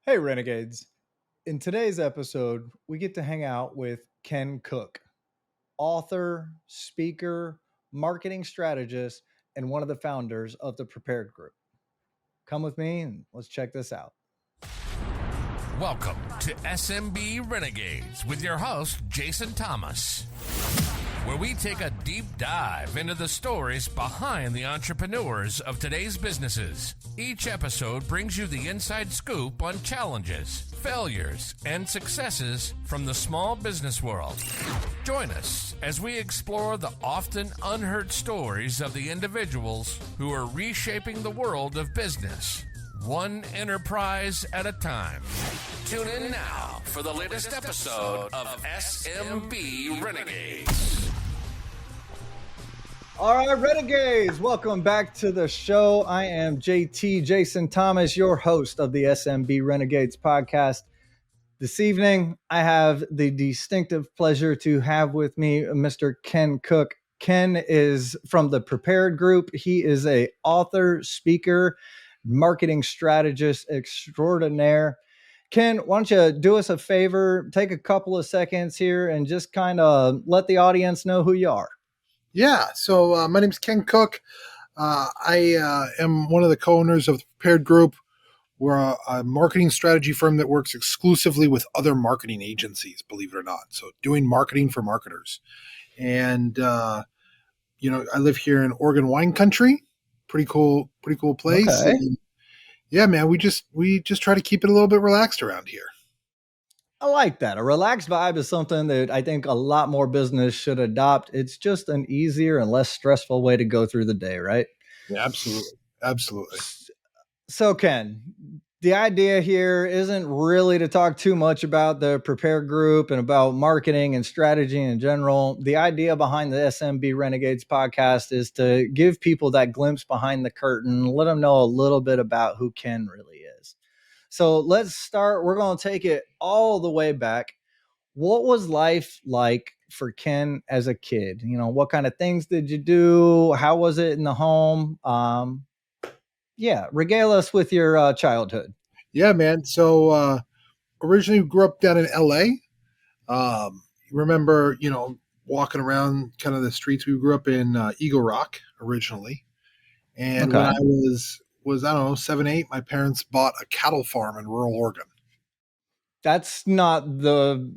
Hey, Renegades. In today's episode, we get to hang out with Ken Cook, author, speaker, marketing strategist, and one of the founders of the Prepared Group. Come with me and let's check this out. Welcome to SMB Renegades with your host, Jason Thomas, where we take a deep dive into the stories behind the entrepreneurs of today's businesses. Each episode brings you the inside scoop on challenges, failures, and successes from the small business world. Join us as we explore the often unheard stories of the individuals who are reshaping the world of business, one enterprise at a time. Tune in now for the latest episode of SMB Renegades. All right, Renegades, welcome back to the show. I am JT Jason Thomas, your host of the SMB Renegades podcast. This evening, I have the distinctive pleasure to have with me Mr. Ken Cook. Ken is from the Prepared Group. He is an author, speaker, marketing strategist extraordinaire. Ken, why don't you do us a favor, take a couple of seconds here and just kind of let the audience know who you are. Yeah, so my name's Ken Cook. I am one of the co-owners of the Prepared Group. We're a marketing strategy firm that works exclusively with other marketing agencies, believe it or not. So doing marketing for marketers. And, I live here in Oregon wine country. Pretty cool place. Okay. And yeah, man, we just try to keep it a little bit relaxed around here. I like that. A relaxed vibe is something that I think a lot more business should adopt. It's just an easier and less stressful way to go through the day, right? Yeah, absolutely. Absolutely. So, Ken, the idea here isn't really to talk too much about the Prepare Group and about marketing and strategy in general. The idea behind the SMB Renegades podcast is to give people that glimpse behind the curtain, let them know a little bit about who Ken really is. So let's start. We're going to take it all the way back. What was life like for Ken as a kid? You know, what kind of things did you do? How was it in the home? Regale us with your childhood. Yeah, man. So originally grew up down in LA. Remember, walking around kind of the streets. We grew up in Eagle Rock originally. And when I was, I don't know, 7, 8, my parents bought a cattle farm in rural Oregon. That's not the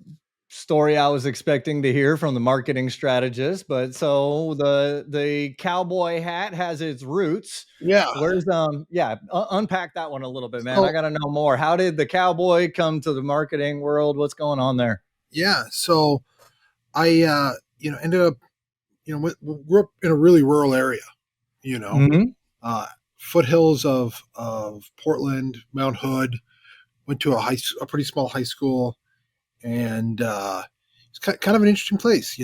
story I was expecting to hear from the marketing strategist, but so the cowboy hat has its roots. Yeah. Where's unpack that one a little bit, man. I got to know more. How did the cowboy come to the marketing world? What's going on there? Yeah. So I ended up, grew up in a really rural area, foothills of Portland, Mount Hood, went to a pretty small high school. And it's kind of an interesting place,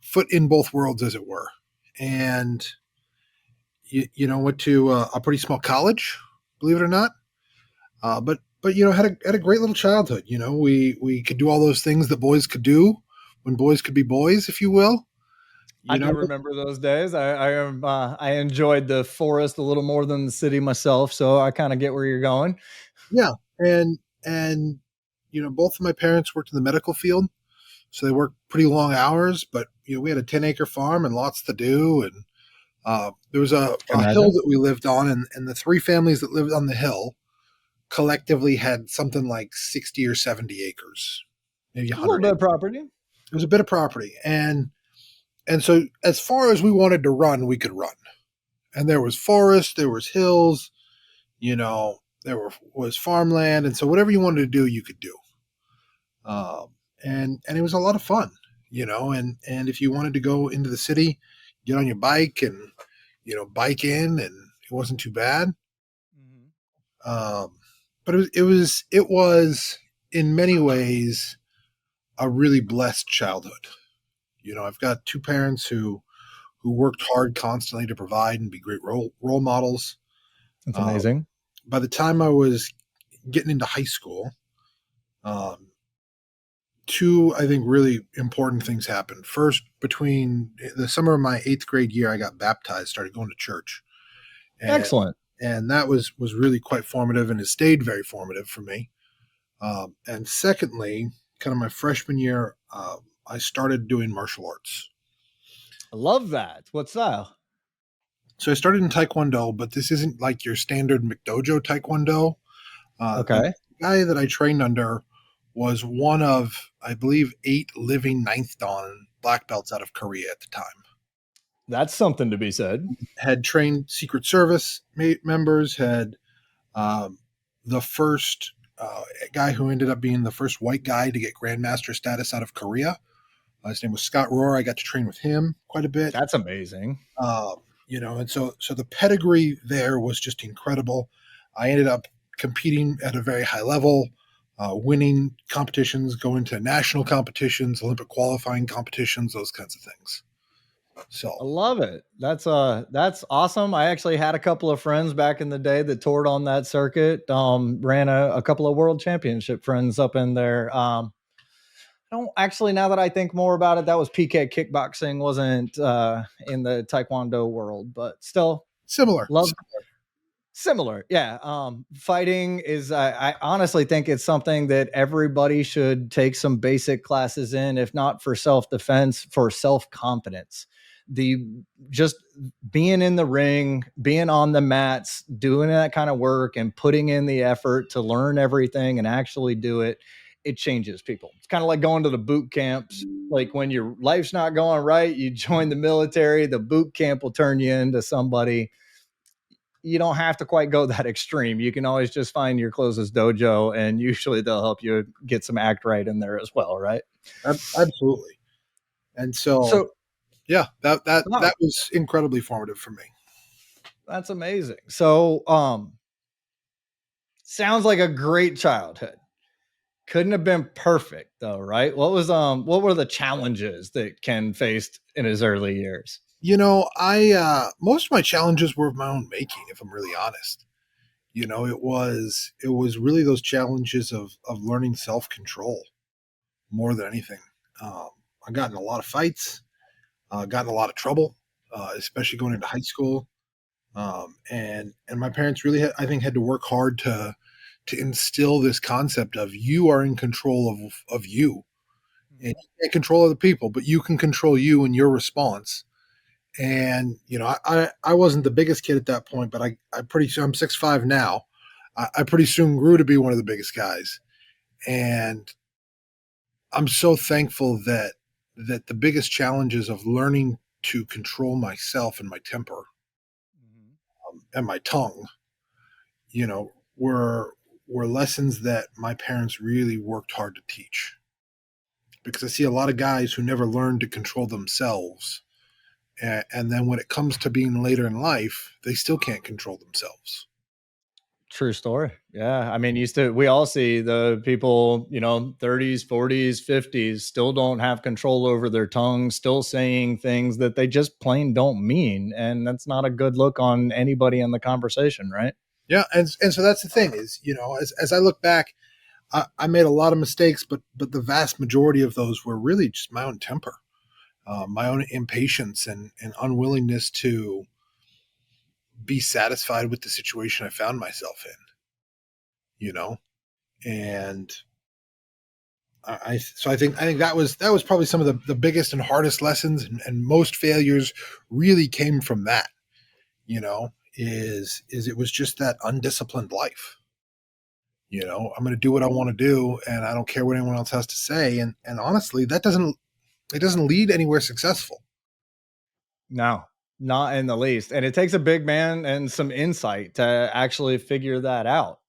foot in both worlds, as it were. And, went to a pretty small college, believe it or not. But had a great little childhood. We could do all those things that boys could do when boys could be boys, if you will. I do remember those days. I enjoyed the forest a little more than the city myself, so I kind of get where you're going. Yeah, and both of my parents worked in the medical field, so they worked pretty long hours. But we had a 10-acre farm and lots to do, and there was a hill that we lived on, and the 3 families that lived on the hill collectively had something like 60 or 70 acres, maybe 100. A little bit of property. It was a bit of property, and so as far as we wanted to run, we could run. And there was forest, there was hills, there was farmland, and so whatever you wanted to do, you could do. And it was a lot of fun, and if you wanted to go into the city, get on your bike and, bike in, and it wasn't too bad. Mm-hmm. But it was in many ways a really blessed childhood. I've got 2 parents who worked hard constantly to provide and be great role models. That's amazing. By the time I was getting into high school, 2, I think, really important things happened. First, between the summer of my 8th grade year, I got baptized, started going to church. Excellent. And that was really quite formative, and it stayed very formative for me. And secondly, kind of my freshman year, I started doing martial arts. I love that. What style? So I started in Taekwondo, but this isn't like your standard McDojo Taekwondo. The Okay. guy that I trained under was one of, I believe, 8 living ninth dan black belts out of Korea at the time. That's something to be said. Had trained Secret Service members, had the first guy who ended up being the first white guy to get Grandmaster status out of Korea. His name was Scott Rohr. I got to train with him quite a bit. That's amazing. And so the pedigree there was just incredible. I ended up competing at a very high level, winning competitions, going to national competitions, Olympic qualifying competitions, those kinds of things. So I love it. That's awesome. I actually had a couple of friends back in the day that toured on that circuit. Ran a couple of world championship friends up in there. I don't actually, now that I think more about it, that was PK kickboxing, wasn't in the Taekwondo world, but still similar. Similar. Yeah. Fighting is, I honestly think it's something that everybody should take some basic classes in, if not for self-defense, for self-confidence. Just being in the ring, being on the mats, doing that kind of work and putting in the effort to learn everything and actually do it, it changes people. It's kind of like going to the boot camps. Like when your life's not going right, you join the military, the boot camp will turn you into somebody. You don't have to quite go that extreme. You can always just find your closest dojo, and usually they'll help you get some act right in there as well, right? Absolutely. And so yeah, that was incredibly formative for me. That's amazing. So sounds like a great childhood. Couldn't have been perfect though, right? What were the challenges that Ken faced in his early years? I most of my challenges were of my own making, if I'm really honest. It was really those challenges of learning self-control more than anything. I got in a lot of fights, got in a lot of trouble, especially going into high school. And my parents really, I think, had to work hard to instill this concept of you are in control of you, and you can't control other people, but you can control you and your response. And I wasn't the biggest kid at that point, but I'm 6'5" now. I pretty soon grew to be one of the biggest guys, and I'm so thankful that the biggest challenges of learning to control myself and my temper and my tongue, were lessons that my parents really worked hard to teach. Because I see a lot of guys who never learned to control themselves. And then when it comes to being later in life, they still can't control themselves. True story. Yeah. I mean, we all see the people, 30s, 40s, 50s still don't have control over their tongue, still saying things that they just plain don't mean. And that's not a good look on anybody in the conversation, right? Yeah. And so that's the thing is, as I look back, I made a lot of mistakes, but the vast majority of those were really just my own temper. My own impatience and unwillingness to be satisfied with the situation I found myself in, and I think that was probably some of the biggest and hardest lessons, and most failures really came from that, is it was just that undisciplined life. I'm going to do what I want to do, and I don't care what anyone else has to say. And honestly, it doesn't lead anywhere successful. No, not in the least. And it takes a big man and some insight to actually figure that out.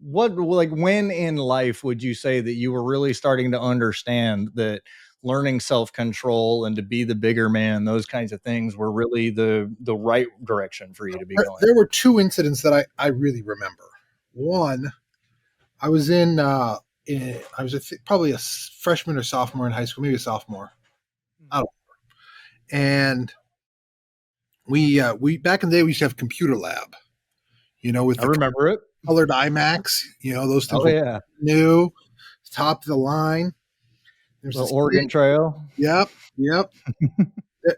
When in life would you say that you were really starting to understand that learning self-control and to be the bigger man, those kinds of things were really the right direction for you to be going? There were 2 incidents that I really remember. One, I was probably a freshman or sophomore in high school, maybe a sophomore. I don't know. And we back in the day we used to have computer lab, with I remember it. Colored iMacs, those things were new, top of the line. There's the Oregon Trail. Yep.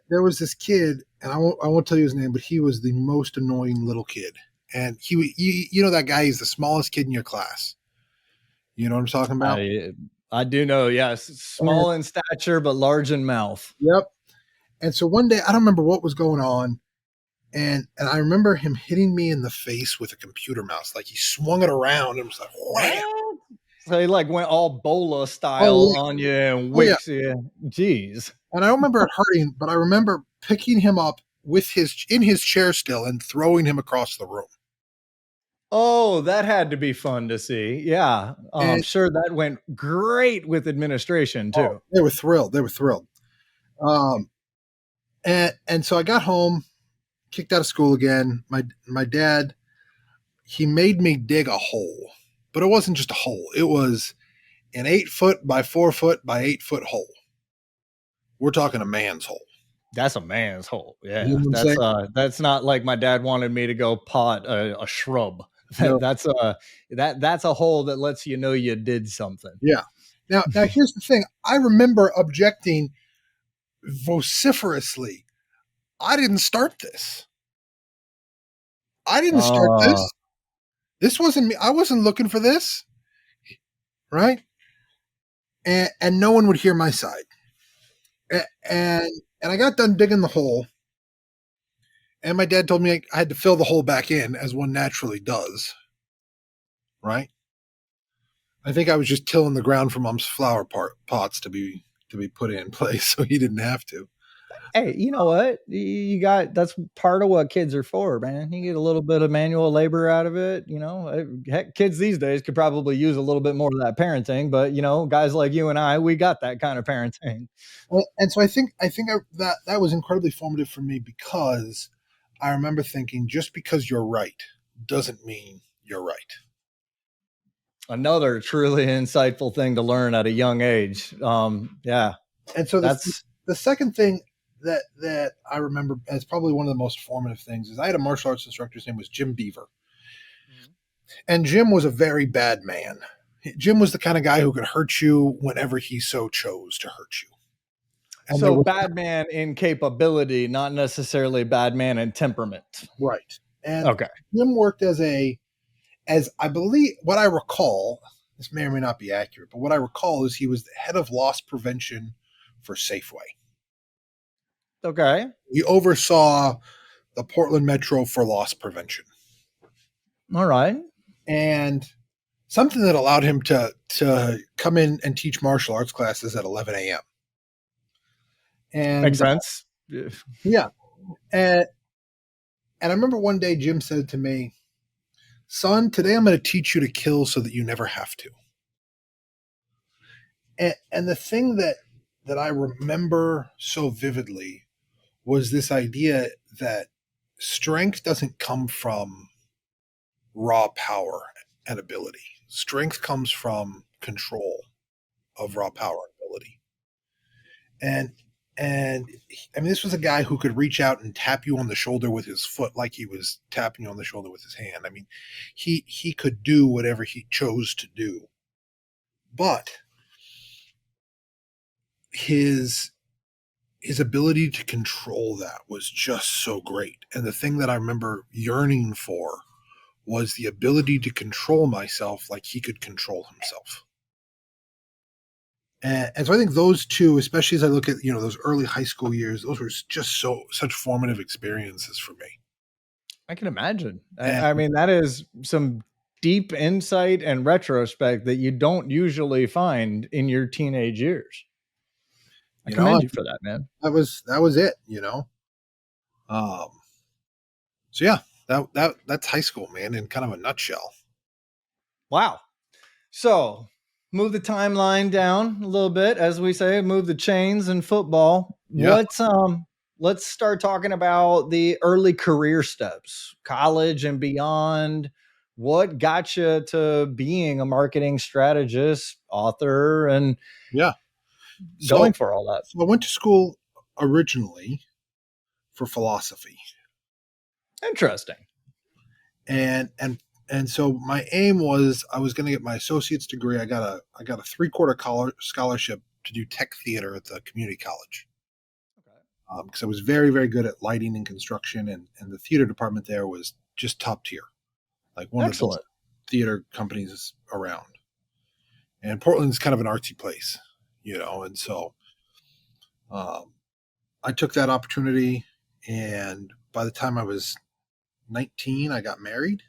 there was this kid, and I won't tell you his name, but he was the most annoying little kid. And you know that guy, he's the smallest kid in your class. You know what I'm talking about? I do know, yes. And, Small in stature, but large in mouth. yep. And so one day, I don't remember what was going on, and I remember him hitting me in the face with a computer mouse. Like he swung it around and was like, wham! What? So he like went all Bola Oh style yeah, on you and oh yeah. wicks you. Jeez. And I don't remember it hurting, but I remember picking him up in his chair still and throwing him across the room. Oh, that had to be fun to see. Yeah. I'm And sure that went great with administration too. they were thrilled. They were thrilled. Um, and so I got home, kicked out of school again. My dad, he made me dig a hole, but it wasn't just a hole. It was an 8 foot by 4 foot by 8 foot hole. We're talking a man's hole. That's a man's hole. You Yeah. know what I'm saying? That's not like my dad wanted me to go pot a shrub. No. That's a hole that lets you know you did something. Yeah. Now here's the thing. I remember objecting vociferously. I didn't start this. I didn't start this. This wasn't me. I wasn't looking for this. Right? And no one would hear my side. And I got done digging the hole. And my dad told me I had to fill the hole back in as one naturally does. Right? I think I was just tilling the ground for mom's flower pots to be put in place so he didn't have to. Hey, you know what? You got that's part of what kids are for, man. You get a little bit of manual labor out of it. You know, heck, kids these days could probably use a little bit more of that parenting, but you know, guys like you and I, we got that kind of parenting. And so I think that was incredibly formative for me because I remember thinking just because you're right doesn't mean you're right. Another truly insightful thing to learn at a young age. Yeah. And so that's the second thing that I remember as probably one of the most formative things is I had a martial arts instructor. His name was Jim Beaver. Mm-hmm. And Jim was a very bad man. Jim was the kind of guy who could hurt you whenever he so chose to hurt you. And so bad man in capability, not necessarily bad man in temperament. Right. And okay. Jim worked as I believe, what I recall, this may or may not be accurate, but what I recall is he was the head of loss prevention for Safeway. Okay. He oversaw the Portland Metro for loss prevention. All right. And something that allowed him to come in and teach martial arts classes at 11 a.m. And makes sense. Yeah. And I remember one day Jim said to me, "Son, today I'm going to teach you to kill so that you never have to." And the thing that I remember so vividly was this idea that strength doesn't come from raw power and ability. Strength comes from control of raw power and ability. And I mean, this was a guy who could reach out and tap you on the shoulder with his foot like he was tapping you on the shoulder with his hand. I mean, he could do whatever he chose to do. But his ability to control that was just so great. And the thing that I remember yearning for was the ability to control myself like he could control himself. And so I think those two, especially as I look at, those early high school years, those were just such formative experiences for me. I can imagine. I mean, that is some deep insight and retrospect that you don't usually find in your teenage years. I commend you for that, man. That was it, So yeah, that's high school, man, in kind of a nutshell. Wow. So move the timeline down a little bit, as we say, move the chains in football. Yeah. Let's start talking about the early career steps, college and beyond. What got you to being a marketing strategist, author, and going for all that? So I went to school originally for philosophy. Interesting. And so my aim was I was going to get my associate's degree. I got a 3-quarter scholarship to do tech theater at the community college. because I was very, very good at lighting and construction, and the theater department there was just top tier, like one of the best Excellent. theater companies around. And Portland's kind of an artsy place, and so um, I took that opportunity. And by the time I was 19, I got married.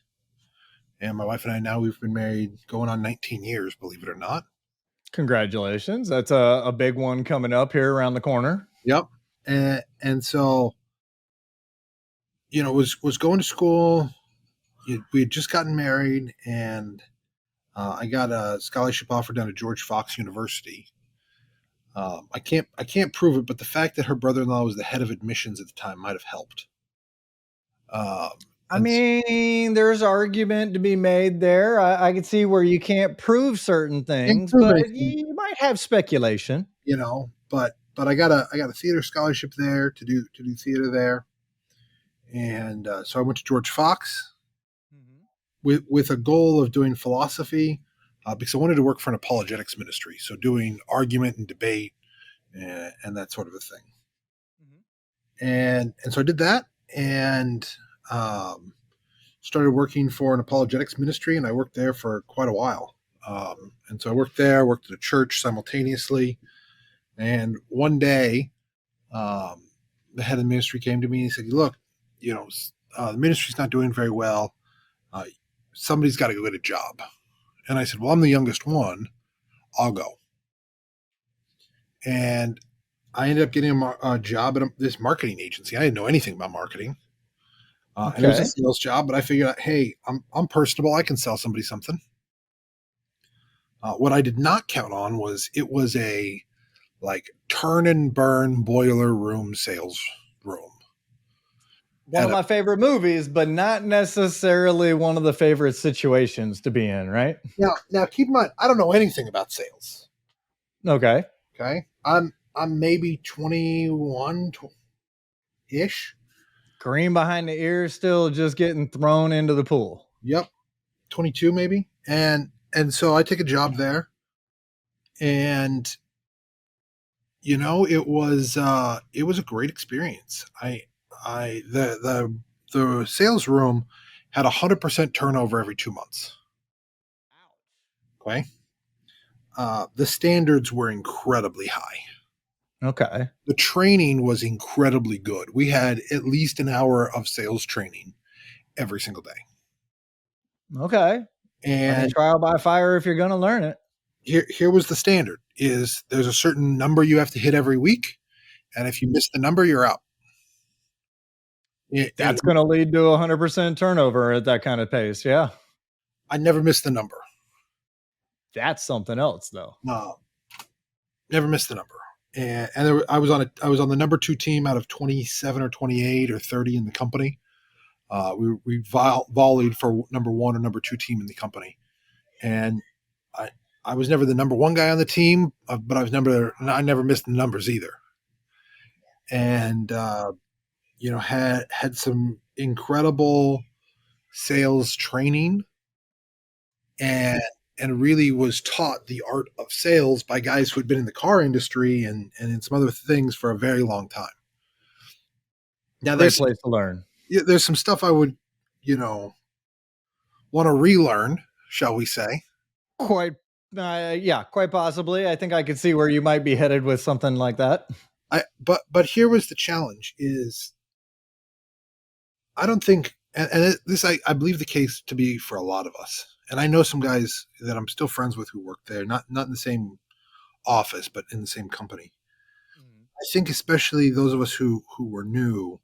And my wife and I now we've been married going on 19 years, believe it or not. Congratulations. That's a big one coming up here around the corner. Yep. And so, was going to school. We had just gotten married, and I got a scholarship offer down at George Fox University. I can't prove it, but the fact that her brother-in-law was the head of admissions at the time might have helped. I mean, there's argument to be made there. I can see where you can't prove certain Can't things, prove but anything, you might have speculation. but I got a theater scholarship there to do theater there, and so I went to George Fox with a goal of doing philosophy, because I wanted to work for an apologetics ministry, so doing argument and debate and that sort of a thing. And so I did that, and started working for an apologetics ministry, and I worked there for quite a while. And so I worked at a church simultaneously. And one day, the head of the ministry came to me and he said, "Look, the ministry's not doing very well. Somebody's got to go get a job." And I said, "Well, I'm the youngest one. I'll go." And I ended up getting a job at this marketing agency. I didn't know anything about marketing. And it was a Okay. sales job, but I figured out, hey, I'm personable. I can sell somebody something. What I did not count on was it was a turn and burn boiler room sales room. One of my favorite movies, but not necessarily one of the favorite situations to be in, right? Now keep in mind, I don't know anything about sales. Okay. Okay, I'm maybe 21 ish. Green behind the ears, still just getting thrown into the pool. Yep, 22 maybe, and so I take a job there, and it was a great experience. The sales room had 100% turnover every 2 months. Okay, the standards were incredibly high. Okay. The training was incredibly good. We had at least an hour of sales training every single day. Okay. I mean, And trial by fire if you're going to learn it. here was the standard: is there's a certain number you have to hit every week, and if you miss the number, you're out. That's going to lead to 100% turnover at that kind of pace. Yeah. I never missed the number. That's something else, though. Never missed the number. And I was on the number 2 team out of 27 or 28 or 30 in the company. We volleyed for number 1 or number 2 team in the company, and I was never the number 1 guy on the team, but I never missed the numbers either. And had some incredible sales training, and really was taught the art of sales by guys who had been in the car industry and in some other things for a very long time. Now, Great place to learn. There's some stuff I would, want to relearn, shall we say. Quite possibly. I think I could see where you might be headed with something like that. But here was the challenge: is I don't think, and this I believe the case to be for a lot of us. And I know some guys that I'm still friends with who work there, not in the same office, but in the same company. I think especially those of us who were new,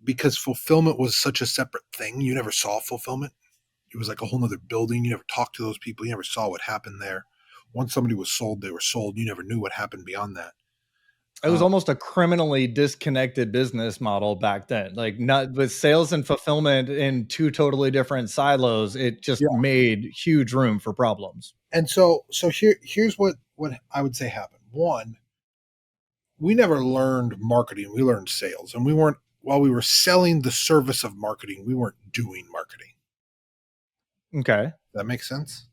because fulfillment was such a separate thing. You never saw fulfillment. It was like a whole nother building. You never talked to those people. You never saw what happened there. Once somebody was sold, they were sold. You never knew what happened beyond that. It was almost a criminally disconnected business model back then. Like, not with sales and fulfillment in 2 totally different silos, it just made huge room for problems. And so here's what I would say happened. One, we never learned marketing. We learned sales. And while we were selling the service of marketing, we weren't doing marketing. Okay. That makes sense?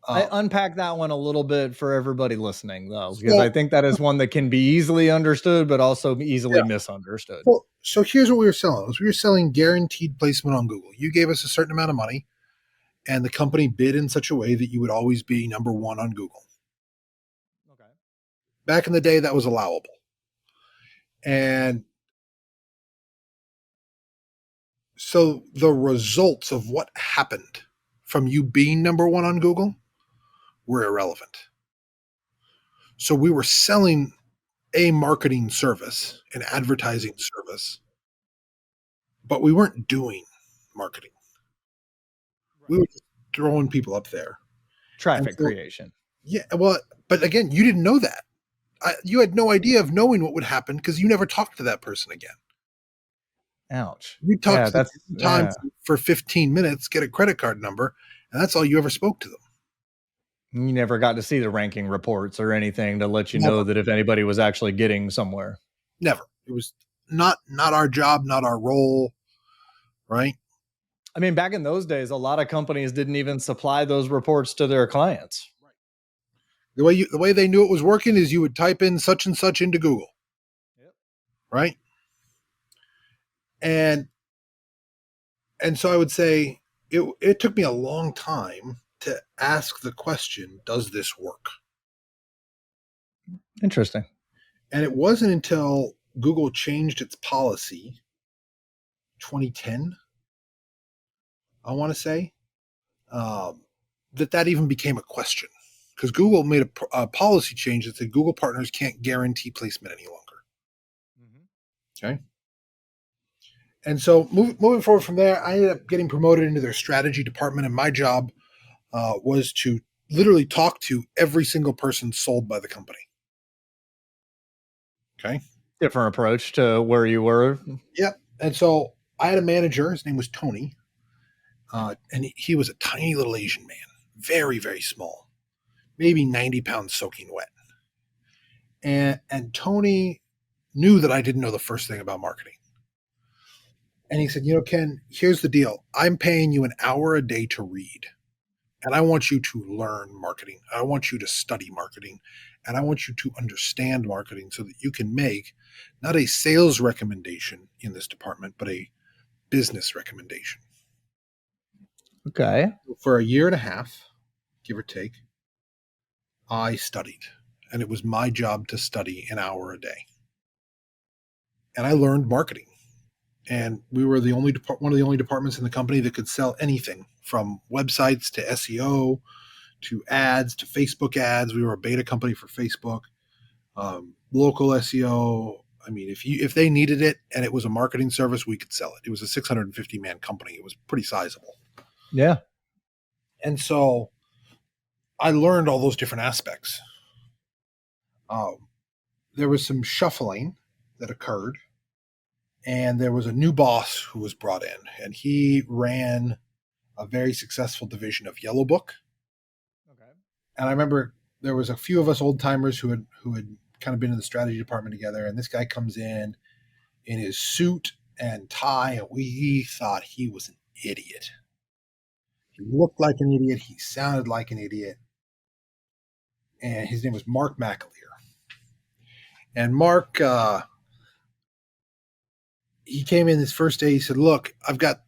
I unpack that one a little bit for everybody listening, though, because So, I think that is one that can be easily understood, but also easily yeah. misunderstood. So here's what we were selling. We were selling guaranteed placement on Google. You gave us a certain amount of money, and the company bid in such a way that you would always be number one on Google. Okay. Back in the day, that was allowable. And so the results of what happened from you being number one on Google were irrelevant. So we were selling a marketing service, an advertising service, but we weren't doing marketing. We were just throwing people up there. And Traffic so, creation. yeah, well, but again, you didn't know that. You had no idea of knowing what would happen because you never talked to that person again. Ouch. You talked Yeah, to them that's one time for 15 minutes, get a credit card number, and that's all you ever spoke to them. You never got to see the ranking reports or anything to let you Never. know that if anybody was actually getting somewhere. Never. It was not our job, not our role, right? I mean, back in those days, a lot of companies didn't even supply those reports to their clients. The way they knew it was working is you would type in such and such into Google, right? And so I would say it took me a long time to ask the question, does this work? Interesting. And it wasn't until Google changed its policy 2010, I want to say, that even became a question, because Google made a policy change that said Google partners can't guarantee placement any longer. Okay. And so moving forward from there, I ended up getting promoted into their strategy department, and my job was to literally talk to every single person sold by the company. Okay. Different approach to where you were. Yep. And so I had a manager. His name was Tony. And he was a tiny little Asian man, very, very small, maybe 90 pounds soaking wet. And Tony knew that I didn't know the first thing about marketing. And he said, Ken, here's the deal. I'm paying you an hour a day to read. And I want you to learn marketing. I want you to study marketing. And I want you to understand marketing so that you can make not a sales recommendation in this department, but a business recommendation. Okay. For a year and a half, give or take, I studied. And it was my job to study an hour a day. And I learned marketing. And we were one of the only departments in the company that could sell anything from websites to SEO to ads to Facebook ads. We were a beta company for Facebook, local SEO. I mean, if they needed it and it was a marketing service, we could sell it. It was a 650 man company. It was pretty sizable. Yeah. And so I learned all those different aspects. There was some shuffling that occurred. And there was a new boss who was brought in, and he ran a very successful division of Yellow Book. Okay. And I remember there was a few of us old timers who had kind of been in the strategy department together. And this guy comes in his suit and tie, and we thought he was an idiot. He looked like an idiot. He sounded like an idiot. And his name was Mark McAleer. And Mark, he came in his first day. He said, "Look, I've got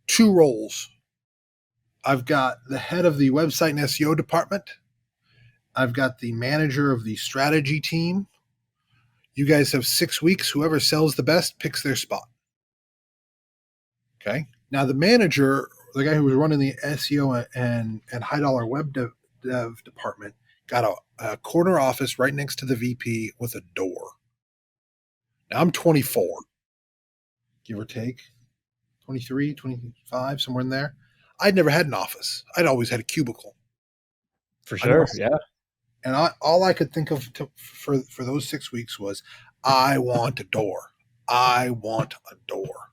two roles. I've got the head of the website and SEO department. I've got the manager of the strategy team. You guys have 6 weeks. Whoever sells the best picks their spot." Okay. Now the manager, the guy who was running the SEO and high dollar web dev department, got a corner office right next to the VP with a door. Now I'm 24. Give or take, 23, 25, somewhere in there. I'd never had an office. I'd always had a cubicle. For sure, yeah. And all I could think of for those 6 weeks was, I want a door. I want a door.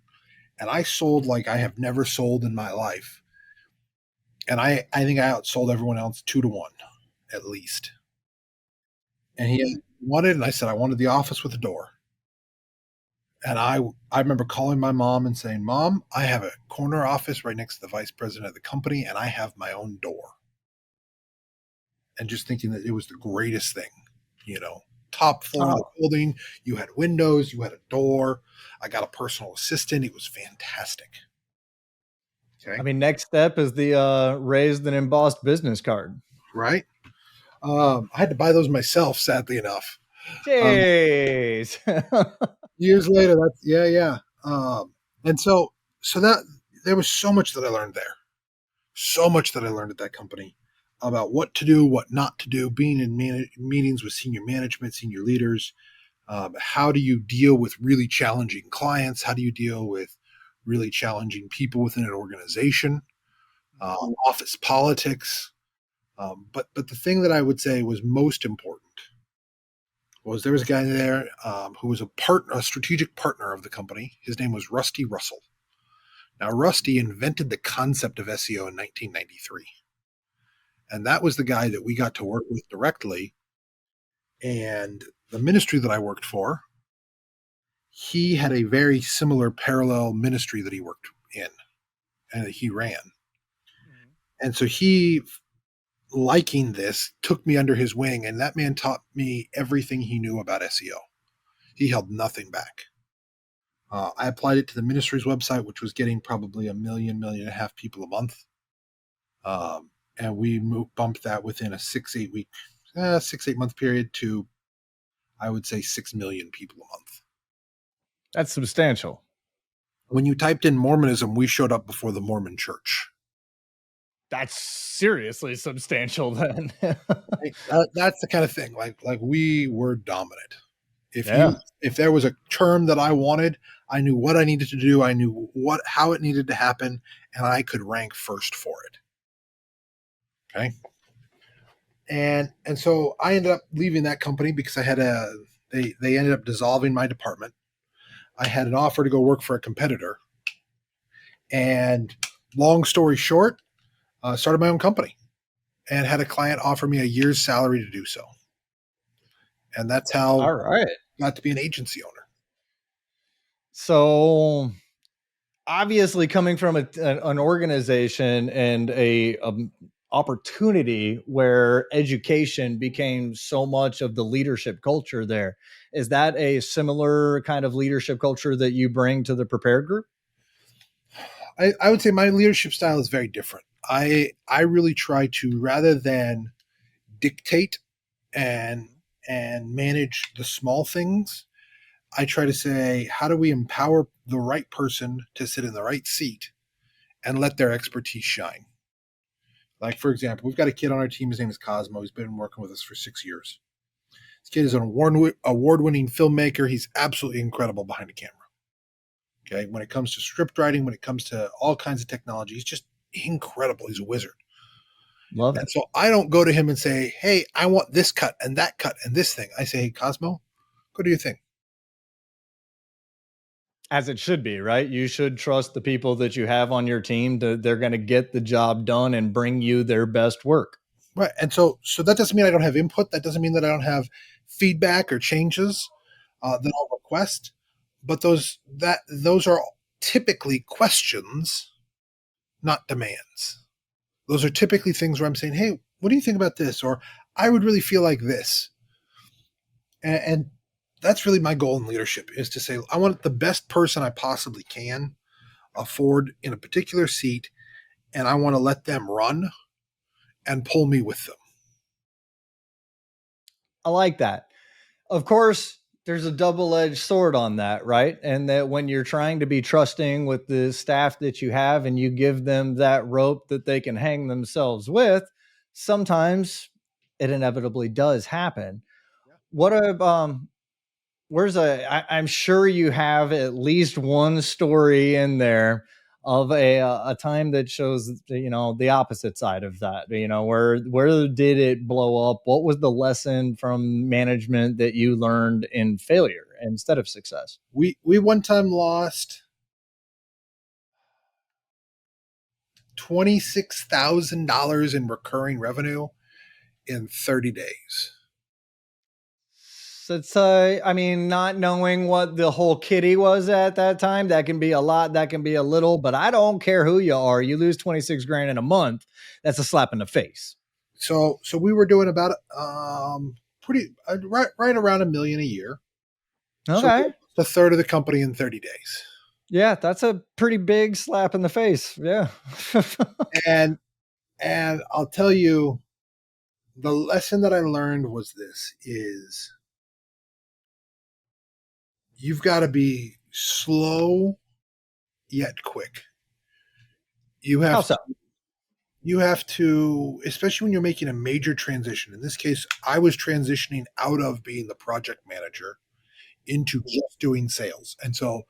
And I sold like I have never sold in my life. And I think I outsold everyone else 2-1, at least. And he wanted, and I said, I wanted the office with a door. And I remember calling my mom and saying, "Mom, I have a corner office right next to the vice president of the company, and I have my own door." and just thinking that it was the greatest thing, you know. Top floor of the Oh, building, you had windows, you had a door. I got a personal assistant. It was fantastic. I Okay. mean, next step is the raised and embossed business card. Right. I had to buy those myself, sadly enough. Um, Jeez. Years later, that's yeah. And so that there was so much that I learned there. So much that I learned at that company about what to do, what not to do, being in meetings with senior management, senior leaders. How do you deal with really challenging clients? How do you deal with really challenging people within an organization? Office politics. But the thing that I would say was most important was there was a guy there who was a strategic partner of the company. His name was Rusty Russell. Now, Rusty invented the concept of SEO in 1993. And that was the guy that we got to work with directly. And the ministry that I worked for, he had a very similar parallel ministry that he worked in and that he ran. And so he, liking this, took me under his wing, and that man taught me everything he knew about SEO. He held nothing back. I applied it to the ministry's website, which was getting probably 1.5 million people a month. And we bumped that within a 6-8 month period to, I would say, 6 million people a month. That's substantial. When you typed in Mormonism, we showed up before the Mormon church. That's seriously substantial then. That's the kind of thing. Like we were dominant. Yeah. If there was a term that I wanted, I knew what I needed to do. I knew how it needed to happen, and I could rank first for it. Okay. And so I ended up leaving that company because I had they ended up dissolving my department. I had an offer to go work for a competitor. And long story short, started my own company and had a client offer me a year's salary to do so. And that's how All right. I got to be an agency owner. So obviously coming from an organization and a opportunity where education became so much of the leadership culture there, is that a similar kind of leadership culture that you bring to the Prepared Group? I would say my leadership style is very different. I really try to, rather than dictate and manage the small things, I try to say, how do we empower the right person to sit in the right seat and let their expertise shine? Like, for example, we've got a kid on our team. His name is Cosmo. He's been working with us for 6 years. This kid is an award-winning filmmaker. He's absolutely incredible behind the camera. Okay, when it comes to script writing, when it comes to all kinds of technology, he's just incredible. He's a wizard. Love it. And so I don't go to him and say, hey, I want this cut and that cut and this thing. I say, hey, Cosmo, go do your thing. As it should be, right? You should trust the people that you have on your team. They're going to get the job done and bring you their best work. Right. And so that doesn't mean I don't have input. That doesn't mean that I don't have feedback or changes that I'll request. But those are typically questions, not demands. Those are typically things where I'm saying, hey, what do you think about this? Or I would really feel like this. And that's really my goal in leadership, is to say, I want the best person I possibly can afford in a particular seat, and I want to let them run and pull me with them. I like that. Of course, there's a double-edged sword on that, right? And that when you're trying to be trusting with the staff that you have and you give them that rope that they can hang themselves with, sometimes it inevitably does happen. Yeah. What I'm sure you have at least one story in there of a time that shows, the opposite side of that, where did it blow up? What was the lesson from management that you learned in failure instead of success? We one time lost $26,000 in recurring revenue in 30 days. So it's, not knowing what the whole kitty was at that time, that can be a lot, that can be a little, but I don't care who you are. You lose 26 grand in a month. That's a slap in the face. So we were doing about pretty right around $1 million a year. So Okay. a third of the company in 30 days. Yeah, that's a pretty big slap in the face. Yeah. And I'll tell you, the lesson that I learned was this: is you've got to be slow yet quick. You How have so? to, you have to, especially when you're making a major transition. In this case, I was transitioning out of being the project manager into just doing sales. And so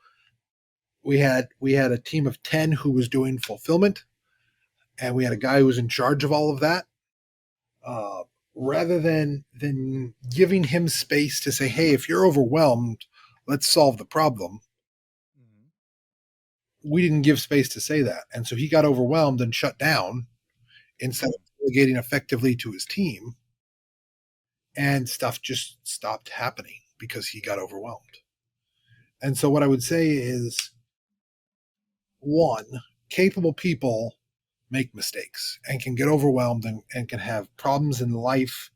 we had a team of 10 who was doing fulfillment, and we had a guy who was in charge of all of that. Uh, Rather than giving him space to say, "Hey, if you're overwhelmed, let's solve the problem," we didn't give space to say that, and so he got overwhelmed and shut down instead of delegating effectively to his team, and stuff just stopped happening because he got overwhelmed. And so what I would say is, one, capable people make mistakes and can get overwhelmed and can have problems in life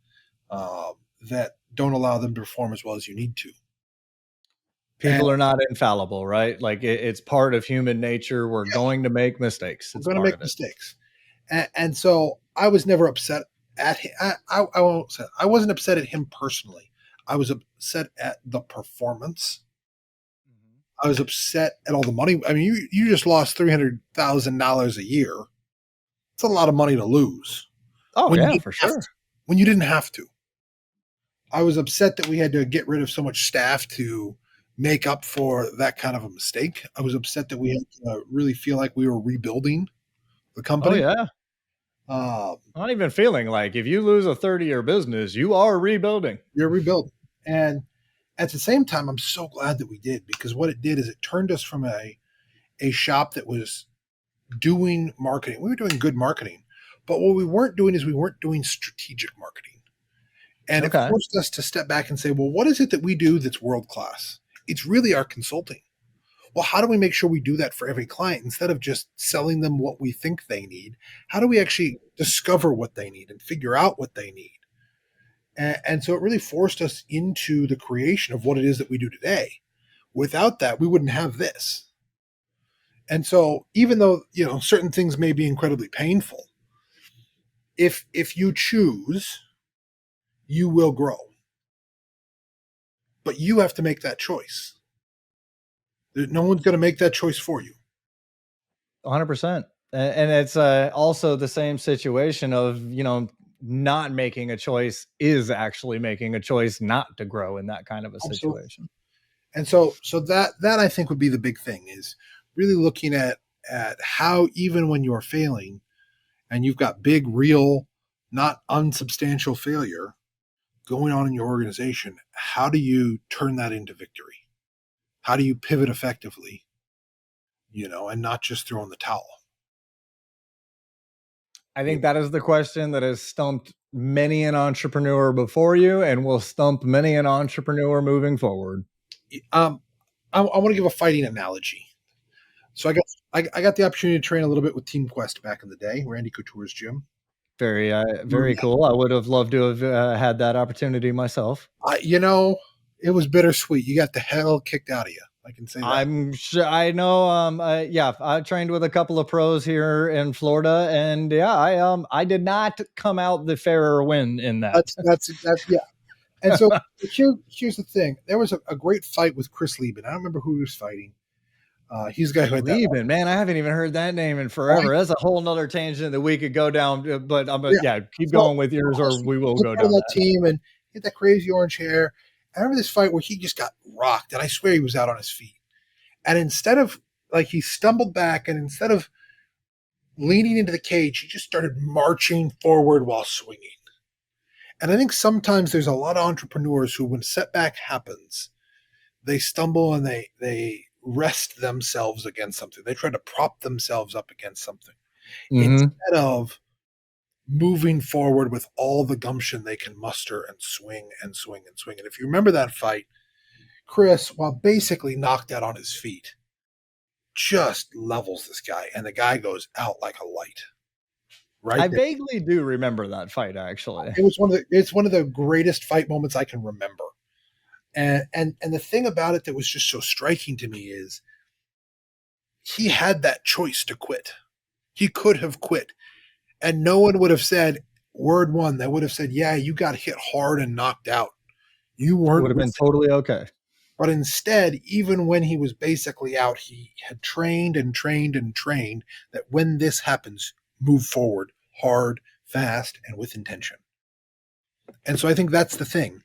that don't allow them to perform as well as you need to. And People are not infallible, right? Like it's part of human nature. We're yeah, going to make mistakes. we're It's going to part make of it. mistakes. And so I was never upset at him. I won't say I wasn't upset at him personally. I was upset at the performance. I was upset at all the money. I mean, you just lost $300,000 a year. It's a lot of money to lose Oh when you yeah, didn't for have sure. to. When you didn't have to. I was upset that we had to get rid of so much staff to make up for that kind of a mistake. I was upset that we had to really feel like we were rebuilding the Oh company. yeah. Um, Not even feeling like if you lose a 30-year business, you are rebuilding. you're rebuilding. And at the same time, I'm so glad that we did, because what it did is it turned us from a shop that was doing marketing. We were doing good marketing, but what we weren't doing is we weren't doing strategic marketing. And it Okay. forced us to step back and say, well, what is it that we do that's world class? It's really our consulting. Well, how do we make sure we do that for every client instead of just selling them what we think they need? How do we actually discover what they need and figure out what they need? And so it really forced us into the creation of what it is that we do today. Without that, we wouldn't have this. And so even though, certain things may be incredibly painful, if you choose, you will grow. But you have to make that choice. No one's going to make that choice for you. 100%. And it's also the same situation of, not making a choice is actually making a choice not to grow in that kind of a Absolutely. situation. And so that I think would be the big thing, is really looking at how, even when you're failing and you've got big, real, not unsubstantial failure going on in your organization, how do you turn that into victory? How do you pivot effectively, and not just throw in the towel? I think that is the question that has stumped many an entrepreneur before you and will stump many an entrepreneur moving forward. I want to give a fighting analogy. So I got the opportunity to train a little bit with Team Quest back in the day, Randy Couture's gym. Very, very cool. I would have loved to have had that opportunity myself. It was bittersweet. You got the hell kicked out of you. I can say that. I'm sure I know. Yeah, I trained with a couple of pros here in Florida, and yeah, I did not come out the fairer win in that. That's yeah. And so here's the thing. There was a great fight with Chris Lieben. I don't remember who he was fighting. He's the guy who had that. Lieben, man, I haven't even heard that name in forever. That's a whole nother tangent that we could go down. But keep going with yours, or we will go down that team. And he had that crazy orange hair. I remember this fight where he just got rocked, and I swear he was out on his feet. And instead of, he stumbled back, and instead of leaning into the cage, he just started marching forward while swinging. And I think sometimes there's a lot of entrepreneurs who, when a setback happens, they stumble and they rest themselves against something. They try to prop themselves up against something instead of moving forward with all the gumption they can muster and swing and swing and swing. And if you remember that fight, Chris, while basically knocked out on his feet, just levels this guy, and the guy goes out like a light. right I there. vaguely do remember that fight, actually. It's one of the greatest fight moments I can remember. And the thing about it that was just so striking to me is he had that choice to quit. He could have quit, and no one would have said word one. They would have said, "Yeah, you got hit hard and knocked out. You It would weren't." have been totally okay. But instead, even when he was basically out, he had trained and trained and trained that when this happens, move forward hard, fast, and with intention. And so I think that's the thing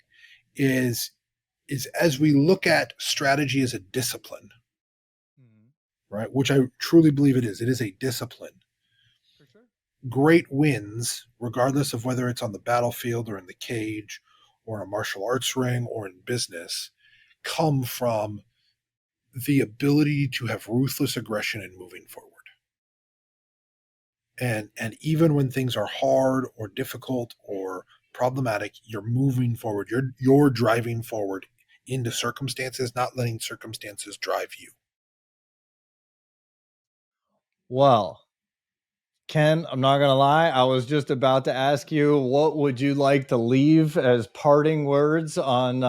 is as we look at strategy as a discipline, right? Which I truly believe it is a discipline. For sure. Great wins, regardless of whether it's on the battlefield or in the cage or in a martial arts ring or in business, come from the ability to have ruthless aggression and moving forward. And even when things are hard or difficult or problematic, you're moving forward. You're driving forward into circumstances, not letting circumstances drive you. Well, Ken, I'm not going to lie. I was just about to ask you, what would you like to leave as parting words on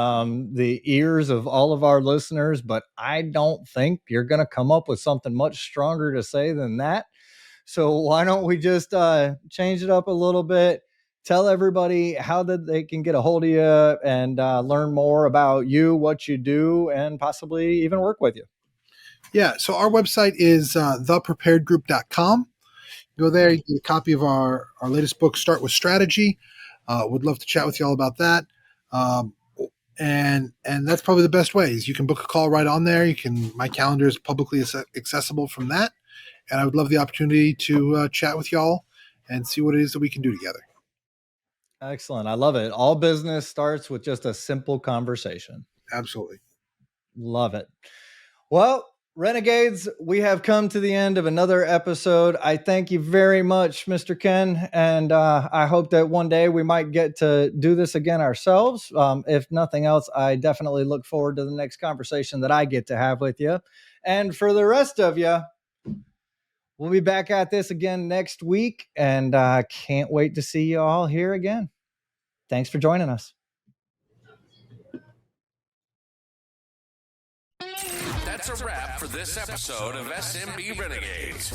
the ears of all of our listeners? But I don't think you're going to come up with something much stronger to say than that. So why don't we just change it up a little bit? Tell everybody how that they can get a hold of you and learn more about you, what you do, and possibly even work with you. Yeah. So our website is thepreparedgroup.com. Go there, you get a copy of our latest book, Start With Strategy. Would love to chat with you all about that. And that's probably the best way is you can book a call right on there. My calendar is publicly accessible from that. And I would love the opportunity to chat with y'all and see what it is that we can do together. Excellent. I love it. All business starts with just a simple conversation. Absolutely. Love it. Well, Renegades, we have come to the end of another episode. I thank you very much, Mr. Ken, and I hope that one day we might get to do this again ourselves. If nothing else, I definitely look forward to the next conversation that I get to have with you. And for the rest of you, we'll be back at this again next week, and I can't wait to see you all here again. Thanks for joining us. That's a wrap for this episode of SMB Renegades.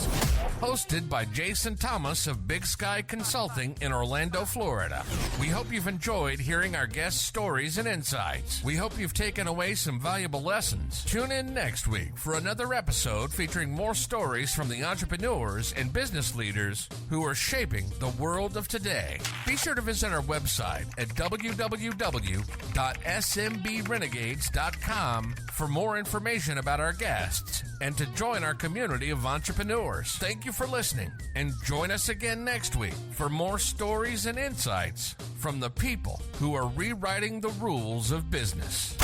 Hosted by Jason Thomas of Big Sky Consulting in Orlando, Florida. We hope you've enjoyed hearing our guests' stories and insights. We hope you've taken away some valuable lessons. Tune in next week for another episode featuring more stories from the entrepreneurs and business leaders who are shaping the world of today. Be sure to visit our website at www.smbrenegades.com for more information about our guests and to join our community of entrepreneurs. Thank you for listening, and join us again next week for more stories and insights from the people who are rewriting the rules of business.